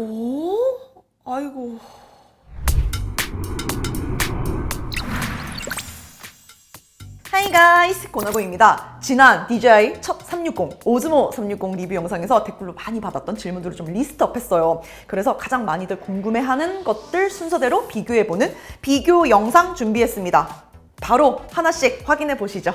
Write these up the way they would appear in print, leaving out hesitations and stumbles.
오? 아이고. 하이 가이스, 고나고입니다. 지난 DJI 첫 360, 오즈모 360 리뷰 영상에서 댓글로 많이 받았던 질문들을 좀 리스트업 했어요. 그래서 가장 많이들 궁금해하는 것들 순서대로 비교해보는 비교 영상 준비했습니다. 바로 하나씩 확인해 보시죠.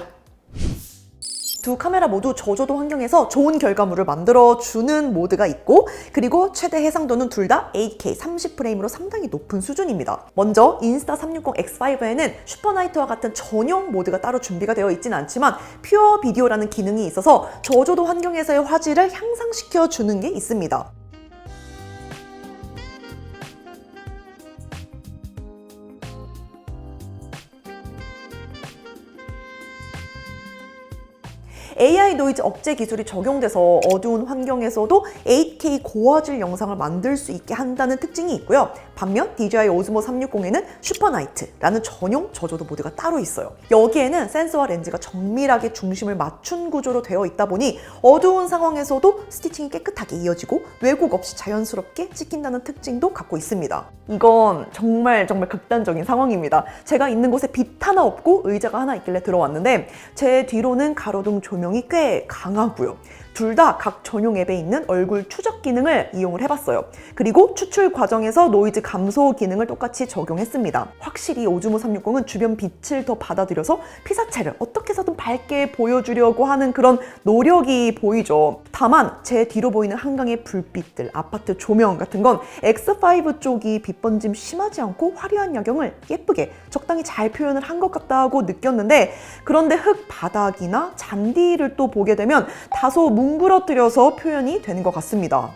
두 카메라 모두 저조도 환경에서 좋은 결과물을 만들어주는 모드가 있고, 그리고 최대 해상도는 둘 다 8K 30프레임으로 상당히 높은 수준입니다. 먼저 인스타360 X5에는 슈퍼나이트와 같은 전용 모드가 따로 준비가 되어 있지는 않지만 퓨어 비디오라는 기능이 있어서 저조도 환경에서의 화질을 향상시켜주는 게 있습니다. AI 노이즈 억제 기술이 적용돼서 어두운 환경에서도 8K 고화질 영상을 만들 수 있게 한다는 특징이 있고요. 반면 DJI 오즈모 360에는 슈퍼나이트라는 전용 저조도 모드가 따로 있어요. 여기에는 센서와 렌즈가 정밀하게 중심을 맞춘 구조로 되어 있다 보니 어두운 상황에서도 스티칭이 깨끗하게 이어지고 왜곡 없이 자연스럽게 찍힌다는 특징도 갖고 있습니다. 이건 정말 극단적인 상황입니다. 제가 있는 곳에 빛 하나 없고 의자가 하나 있길래 들어왔는데 제 뒤로는 가로등 조명이 꽤 강하고요. 둘 다 각 전용 앱에 있는 얼굴 추적 기능을 이용을 해봤어요. 그리고 추출 과정에서 노이즈 감소 기능을 똑같이 적용했습니다. 확실히 오즈모 360은 주변 빛을 더 받아들여서 피사체를 어떻게 해서든 밝게 보여주려고 하는 그런 노력이 보이죠. 다만 제 뒤로 보이는 한강의 불빛들, 아파트 조명 같은 건 X5 쪽이 빛 번짐 심하지 않고 화려한 야경을 예쁘게 적당히 잘 표현을 한 것 같다고 느꼈는데, 그런데 흙 바닥이나 잔디를 또 보게 되면 다소 뭉그러뜨려서 표현이 되는 것 같습니다.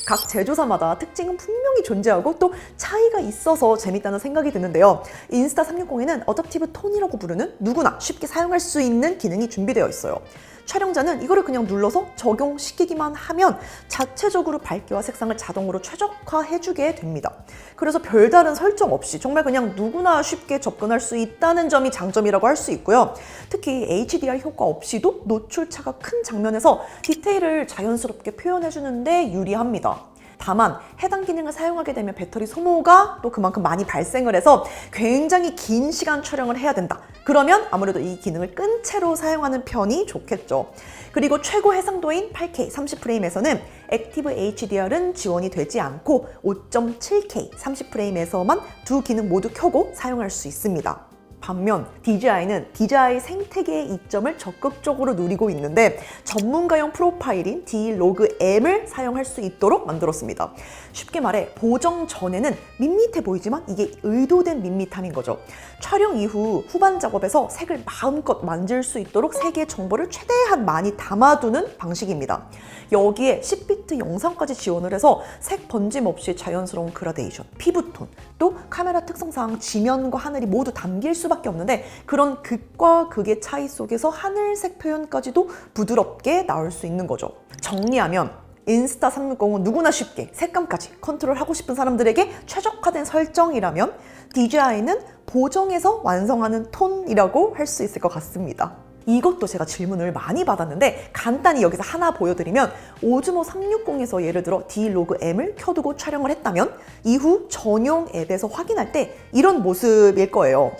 각 제조사마다 특징은 분명히 존재하고 또 차이가 있어서 재밌다는 생각이 드는데요. 인스타360에는 어댑티브 톤이라고 부르는 누구나 쉽게 사용할 수 있는 기능이 준비되어 있어요. 촬영자는 이거를 그냥 눌러서 적용시키기만 하면 자체적으로 밝기와 색상을 자동으로 최적화해주게 됩니다. 그래서 별다른 설정 없이 정말 그냥 누구나 쉽게 접근할 수 있다는 점이 장점이라고 할 수 있고요. 특히 HDR 효과 없이도 노출차가 큰 장면에서 디테일을 자연스럽게 표현해주는데 유리합니다. 다만 해당 기능을 사용하게 되면 배터리 소모가 또 그만큼 많이 발생을 해서 굉장히 긴 시간 촬영을 해야 된다. 그러면 아무래도 이 기능을 끈 채로 사용하는 편이 좋겠죠. 그리고 최고 해상도인 8K 30프레임에서는 액티브 HDR은 지원이 되지 않고 5.7K 30프레임에서만 두 기능 모두 켜고 사용할 수 있습니다. 반면 DJI는 DJI 생태계의 이점을 적극적으로 누리고 있는데 전문가용 프로파일인 D-Log-M을 사용할 수 있도록 만들었습니다. 쉽게 말해 보정 전에는 밋밋해 보이지만 이게 의도된 밋밋함인 거죠. 촬영 이후 후반 작업에서 색을 마음껏 만질 수 있도록 색의 정보를 최대한 많이 담아두는 방식입니다. 여기에 10비트 영상까지 지원을 해서 색 번짐 없이 자연스러운 그라데이션, 피부톤, 또 카메라 특성상 지면과 하늘이 모두 담길 수밖에 없는데 그런 극과 극의 차이 속에서 하늘색 표현까지도 부드럽게 나올 수 있는 거죠. 정리하면 인스타360은 누구나 쉽게 색감까지 컨트롤하고 싶은 사람들에게 최적화된 설정이라면 DJI는 보정해서 완성하는 톤이라고 할 수 있을 것 같습니다. 이것도 제가 질문을 많이 받았는데 간단히 여기서 하나 보여드리면 오즈모 360에서 예를 들어 D-Log-M을 켜두고 촬영을 했다면 이후 전용 앱에서 확인할 때 이런 모습일 거예요.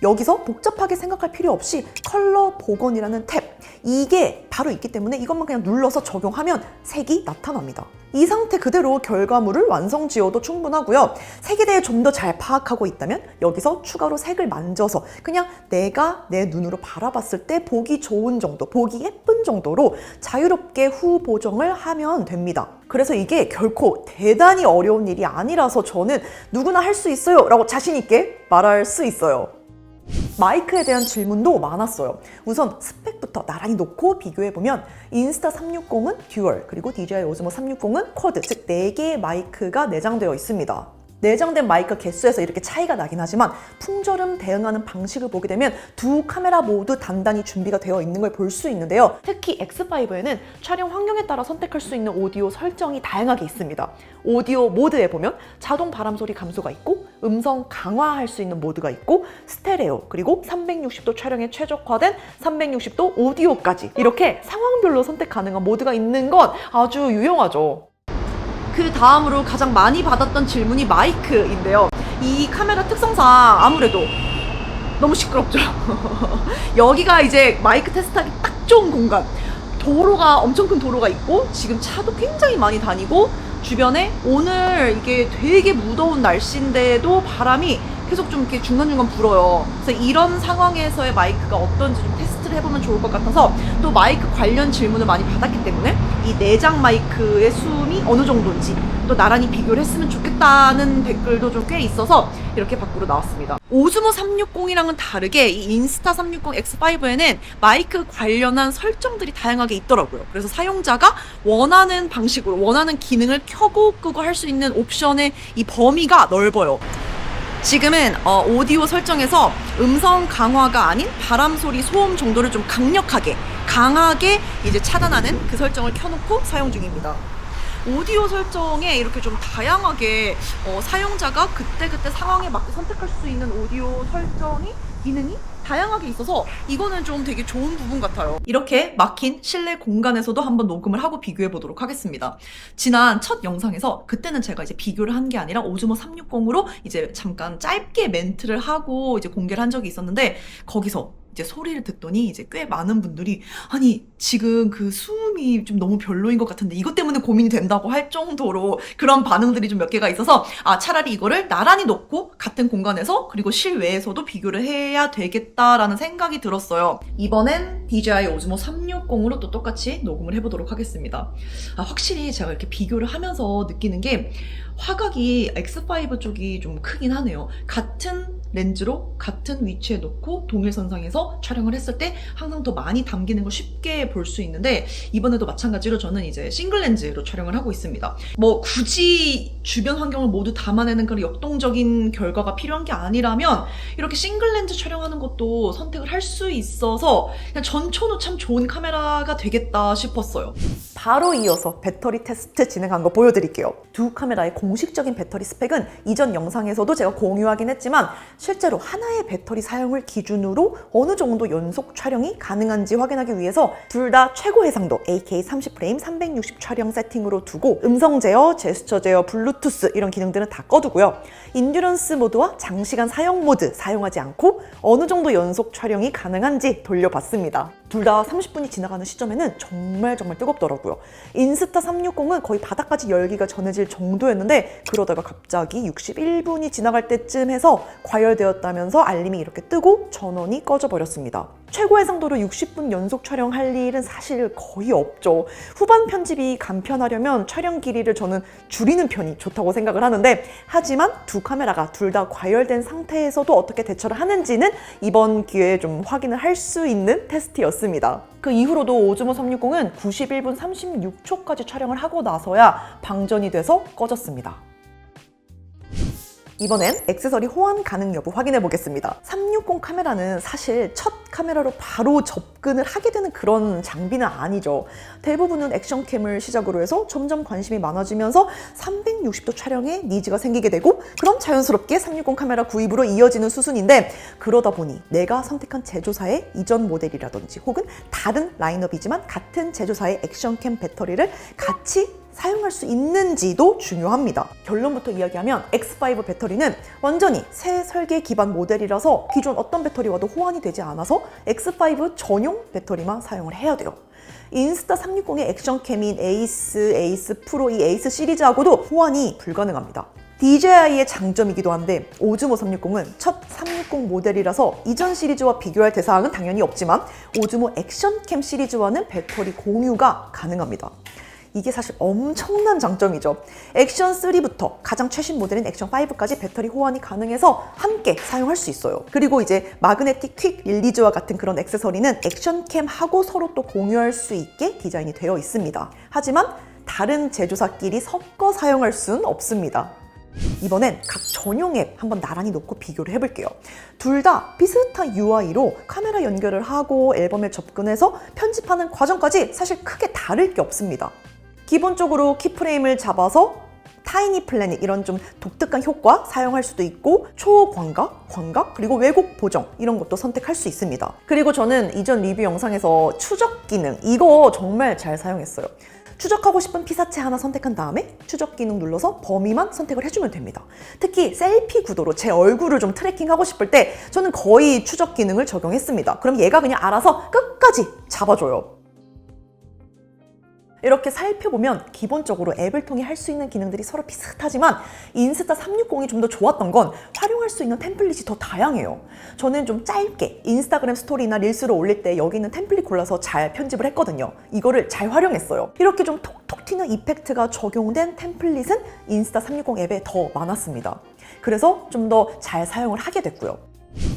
여기서 복잡하게 생각할 필요 없이 컬러 복원이라는 탭, 이게 바로 있기 때문에 이것만 그냥 눌러서 적용하면 색이 나타납니다. 이 상태 그대로 결과물을 완성 지어도 충분하고요. 색에 대해 좀 더 잘 파악하고 있다면 여기서 추가로 색을 만져서 그냥 내가 내 눈으로 바라봤을 때 보기 좋은 정도, 보기 예쁜 정도로 자유롭게 후 보정을 하면 됩니다. 그래서 이게 결코 대단히 어려운 일이 아니라서 저는 누구나 할 수 있어요 라고 자신 있게 말할 수 있어요. 마이크에 대한 질문도 많았어요. 우선 스펙부터 나란히 놓고 비교해보면 인스타360은 듀얼, 그리고 DJI 오즈모 360은 쿼드, 즉 4개의 마이크가 내장되어 있습니다. 내장된 마이크 개수에서 이렇게 차이가 나긴 하지만 풍절음 대응하는 방식을 보게 되면 두 카메라 모두 단단히 준비가 되어 있는 걸 볼 수 있는데요. 특히 X5에는 촬영 환경에 따라 선택할 수 있는 오디오 설정이 다양하게 있습니다. 오디오 모드에 보면 자동 바람소리 감소가 있고 음성 강화할 수 있는 모드가 있고 스테레오, 그리고 360도 촬영에 최적화된 360도 오디오까지 이렇게 상황별로 선택 가능한 모드가 있는 건 아주 유용하죠. 그 다음으로 가장 많이 받았던 질문이 마이크인데요. 이 카메라 특성상 아무래도 너무 시끄럽죠. 여기가 이제 마이크 테스트하기 딱 좋은 공간. 도로가 엄청 큰 도로가 있고 지금 차도 굉장히 많이 다니고 주변에 오늘 이게 되게 무더운 날씨인데도 바람이 계속 좀 이렇게 중간중간 불어요. 그래서 이런 상황에서의 마이크가 어떤지 좀 테스트를 해보면 좋을 것 같아서 또 마이크 관련 질문을 많이 받았기 때문에 이 내장 마이크의 수음이 어느 정도인지 또 나란히 비교를 했으면 좋겠다는 댓글도 좀 꽤 있어서 이렇게 밖으로 나왔습니다. 오즈모 360이랑은 다르게 이 인스타 360 X5에는 마이크 관련한 설정들이 다양하게 있더라고요. 그래서 사용자가 원하는 방식으로 원하는 기능을 켜고 끄고 할 수 있는 옵션의 이 범위가 넓어요. 지금은 오디오 설정에서 음성 강화가 아닌 바람 소리 소음 정도를 좀 강하게 이제 차단하는 그 설정을 켜놓고 사용 중입니다. 오디오 설정에 이렇게 좀 다양하게 사용자가 그때그때 상황에 맞게 선택할 수 있는 오디오 설정이 기능이 다양하게 있어서 이거는 좀 되게 좋은 부분 같아요. 이렇게 막힌 실내 공간에서도 한번 녹음을 하고 비교해 보도록 하겠습니다. 지난 첫 영상에서 그때는 제가 이제 비교를 한 게 아니라 오즈모 360으로 이제 잠깐 짧게 멘트를 하고 이제 공개를 한 적이 있었는데 거기서 이제 소리를 듣더니 이제 꽤 많은 분들이 아니 지금 그 수음이 좀 너무 별로인 것 같은데 이것 때문에 고민이 된다고 할 정도로 그런 반응들이 좀 몇 개가 있어서 차라리 이거를 나란히 놓고 같은 공간에서 그리고 실외에서도 비교를 해야 되겠다라는 생각이 들었어요. 이번엔 DJI 오즈모 360으로 또 똑같이 녹음을 해보도록 하겠습니다. 확실히 제가 이렇게 비교를 하면서 느끼는 게 화각이 X5 쪽이 좀 크긴 하네요. 같은 렌즈로 같은 위치에 놓고 동일선상에서 촬영을 했을 때 항상 더 많이 담기는 걸 쉽게 볼 수 있는데 이번에도 마찬가지로 저는 이제 싱글 렌즈로 촬영을 하고 있습니다. 뭐 굳이 주변 환경을 모두 담아내는 그런 역동적인 결과가 필요한 게 아니라면 이렇게 싱글 렌즈 촬영하는 것도 선택을 할 수 있어서 그냥 전초는 참 좋은 카메라가 되겠다 싶었어요. 바로 이어서 배터리 테스트 진행한 거 보여드릴게요. 두 카메라의 공식적인 배터리 스펙은 이전 영상에서도 제가 공유하긴 했지만 실제로 하나의 배터리 사용을 기준으로 어느 정도 연속 촬영이 가능한지 확인하기 위해서 둘 다 최고 해상도 8K 30프레임 360 촬영 세팅으로 두고 음성 제어, 제스처 제어, 블루투스 이런 기능들은 다 꺼두고요. 인듀런스 모드와 장시간 사용 모드 사용하지 않고 어느 정도 연속 촬영이 가능한지 돌려봤습니다. 둘 다 30분이 지나가는 시점에는 정말 뜨겁더라고요. 인스타 360은 거의 바닥까지 열기가 전해질 정도였는데 그러다가 갑자기 61분이 지나갈 때쯤 해서 과열되었다면서 알림이 이렇게 뜨고 전원이 꺼져버렸습니다. 최고 해상도로 60분 연속 촬영할 일은 사실 거의 없죠. 후반 편집이 간편하려면 촬영 길이를 저는 줄이는 편이 좋다고 생각을 하는데 하지만 두 카메라가 둘 다 과열된 상태에서도 어떻게 대처를 하는지는 이번 기회에 좀 확인을 할 수 있는 테스트였습니다. 그 이후로도 오즈모 360은 91분 36초까지 촬영을 하고 나서야 방전이 돼서 꺼졌습니다. 이번엔 액세서리 호환 가능 여부 확인해 보겠습니다. 360 카메라는 사실 첫 카메라로 바로 접근을 하게 되는 그런 장비는 아니죠. 대부분은 액션캠을 시작으로 해서 점점 관심이 많아지면서 360도 촬영에 니즈가 생기게 되고 그럼 자연스럽게 360 카메라 구입으로 이어지는 수순인데 그러다 보니 내가 선택한 제조사의 이전 모델이라든지 혹은 다른 라인업이지만 같은 제조사의 액션캠 배터리를 같이 사용할 수 있는지도 중요합니다. 결론부터 이야기하면 X5 배터리는 완전히 새 설계 기반 모델이라서 기존 어떤 배터리와도 호환이 되지 않아서 X5 전용 배터리만 사용을 해야 돼요. 인스타 360의 액션캠인 에이스, 에이스 프로, 이 에이스 시리즈하고도 호환이 불가능합니다. DJI의 장점이기도 한데 오즈모 360은 첫 360 모델이라서 이전 시리즈와 비교할 대상은 당연히 없지만 오즈모 액션캠 시리즈와는 배터리 공유가 가능합니다. 이게 사실 엄청난 장점이죠. 액션 3부터 가장 최신 모델인 액션 5까지 배터리 호환이 가능해서 함께 사용할 수 있어요. 그리고 이제 마그네틱 퀵 릴리즈와 같은 그런 액세서리는 액션캠하고 서로 또 공유할 수 있게 디자인이 되어 있습니다. 하지만 다른 제조사끼리 섞어 사용할 수는 없습니다. 이번엔 각 전용 앱 한번 나란히 놓고 비교를 해볼게요. 둘 다 비슷한 UI로 카메라 연결을 하고 앨범에 접근해서 편집하는 과정까지 사실 크게 다를 게 없습니다. 기본적으로 키프레임을 잡아서 타이니 플래닛 이런 좀 독특한 효과 사용할 수도 있고 초광각, 광각, 그리고 왜곡 보정 이런 것도 선택할 수 있습니다. 그리고 저는 이전 리뷰 영상에서 추적 기능 이거 정말 잘 사용했어요. 추적하고 싶은 피사체 하나 선택한 다음에 추적 기능 눌러서 범위만 선택을 해주면 됩니다. 특히 셀피 구도로 제 얼굴을 좀 트래킹하고 싶을 때 저는 거의 추적 기능을 적용했습니다. 그럼 얘가 그냥 알아서 끝까지 잡아줘요. 이렇게 살펴보면 기본적으로 앱을 통해 할 수 있는 기능들이 서로 비슷하지만 인스타 360이 좀 더 좋았던 건 활용할 수 있는 템플릿이 더 다양해요. 저는 좀 짧게 인스타그램 스토리나 릴스로 올릴 때 여기 있는 템플릿 골라서 잘 편집을 했거든요. 이거를 잘 활용했어요. 이렇게 좀 톡톡 튀는 이펙트가 적용된 템플릿은 인스타 360 앱에 더 많았습니다. 그래서 좀 더 잘 사용을 하게 됐고요.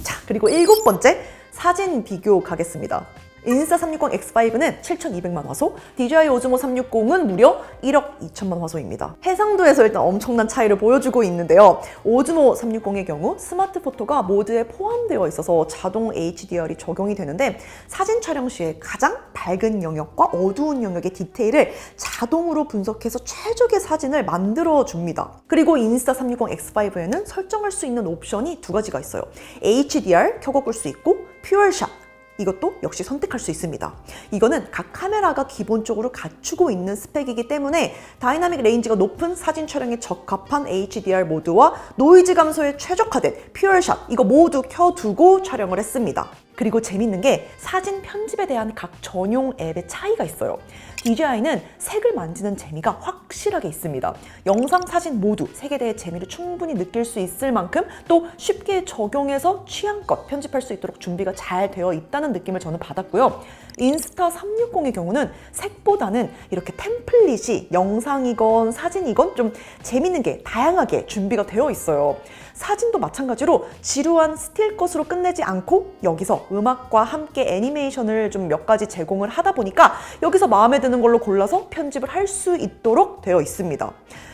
자, 그리고 7번째, 사진 비교 가겠습니다. 인스타 360 X5는 7,200만 화소, DJI 오즈모 360은 무려 1억 2천만 화소입니다. 해상도에서 일단 엄청난 차이를 보여주고 있는데요. 오즈모 360의 경우 스마트 포토가 모드에 포함되어 있어서 자동 HDR이 적용이 되는데 사진 촬영 시에 가장 밝은 영역과 어두운 영역의 디테일을 자동으로 분석해서 최적의 사진을 만들어 줍니다. 그리고 인스타 360 X5에는 설정할 수 있는 옵션이 두 가지가 있어요. HDR 켜고 끌 수 있고 퓨어샷, 이것도 역시 선택할 수 있습니다. 이거는 각 카메라가 기본적으로 갖추고 있는 스펙이기 때문에 다이나믹 레인지가 높은 사진 촬영에 적합한 HDR 모드와 노이즈 감소에 최적화된 퓨어샷, 이거 모두 켜두고 촬영을 했습니다. 그리고 재밌는 게 사진 편집에 대한 각 전용 앱의 차이가 있어요. DJI는 색을 만지는 재미가 확실하게 있습니다. 영상, 사진 모두 색에 대해 재미를 충분히 느낄 수 있을 만큼 또 쉽게 적용해서 취향껏 편집할 수 있도록 준비가 잘 되어 있다는 느낌을 저는 받았고요. 인스타 360의 경우는 색보다는 이렇게 템플릿이 영상이건 사진이건 좀 재밌는 게 다양하게 준비가 되어 있어요. 사진도 마찬가지로 지루한 스틸컷으로 끝내지 않고 여기서 음악과 함께 애니메이션을 좀 몇 가지 제공을 하다 보니까 여기서 마음에 드는 걸로 골라서 편집을 할 수 있도록 되어 있습니다.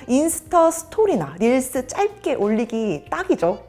인스타 스토리나 릴스 짧게 올리기 딱이죠.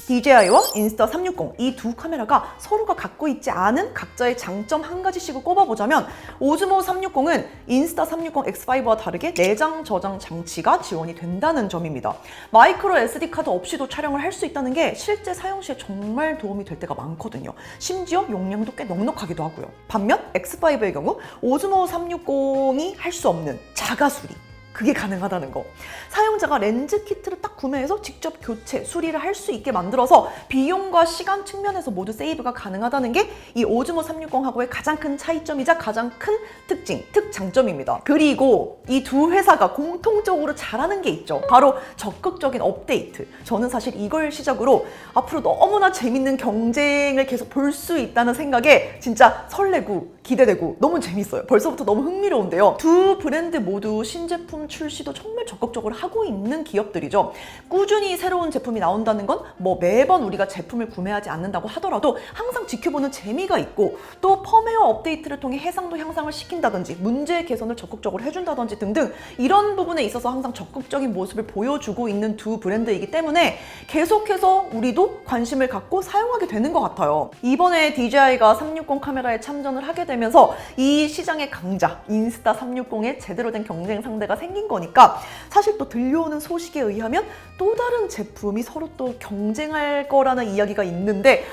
DJI와 인스타 360, 이 두 카메라가 서로가 갖고 있지 않은 각자의 장점 한 가지씩을 꼽아보자면 오즈모 360은 인스타 360 X5와 다르게 내장 저장 장치가 지원이 된다는 점입니다. 마이크로 SD카드 없이도 촬영을 할 수 있다는 게 실제 사용 시에 정말 도움이 될 때가 많거든요. 심지어 용량도 꽤 넉넉하기도 하고요. 반면 X5의 경우 오즈모 360이 할 수 없는 자가수리, 그게 가능하다는 거. 사용자가 렌즈 키트를 딱 구매해서 직접 교체, 수리를 할 수 있게 만들어서 비용과 시간 측면에서 모두 세이브가 가능하다는 게 이 오즈모 360하고의 가장 큰 차이점이자 가장 큰 특징, 특장점입니다. 그리고 이 두 회사가 공통적으로 잘하는 게 있죠. 바로 적극적인 업데이트. 저는 사실 이걸 시작으로 앞으로 너무나 재밌는 경쟁을 계속 볼 수 있다는 생각에 진짜 설레고 기대되고 너무 재밌어요. 벌써부터 너무 흥미로운데요. 두 브랜드 모두 신제품 출시도 정말 적극적으로 하고 있는 기업들이죠. 꾸준히 새로운 제품이 나온다는 건 뭐 매번 우리가 제품을 구매하지 않는다고 하더라도 항상 지켜보는 재미가 있고 또 펌웨어 업데이트를 통해 해상도 향상을 시킨다든지 문제 개선을 적극적으로 해준다든지 등등 이런 부분에 있어서 항상 적극적인 모습을 보여주고 있는 두 브랜드이기 때문에 계속해서 우리도 관심을 갖고 사용하게 되는 것 같아요. 이번에 DJI가 360 카메라에 참전을 하게 되면서 이 시장의 강자 인스타 360에 제대로 된 경쟁 상대가 생긴 거니까 사실 또 들려오는 소식에 의하면 또 다른 제품이 서로 또 경쟁할 거라는 이야기가 있는데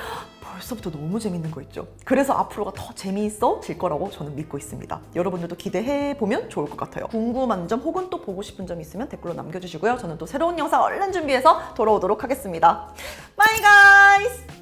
벌써부터 너무 재밌는 거 있죠. 그래서 앞으로가 더 재미있어질 거라고 저는 믿고 있습니다. 여러분들도 기대해보면 좋을 것 같아요. 궁금한 점 혹은 또 보고 싶은 점 있으면 댓글로 남겨주시고요. 저는 또 새로운 영상 얼른 준비해서 돌아오도록 하겠습니다. Bye guys!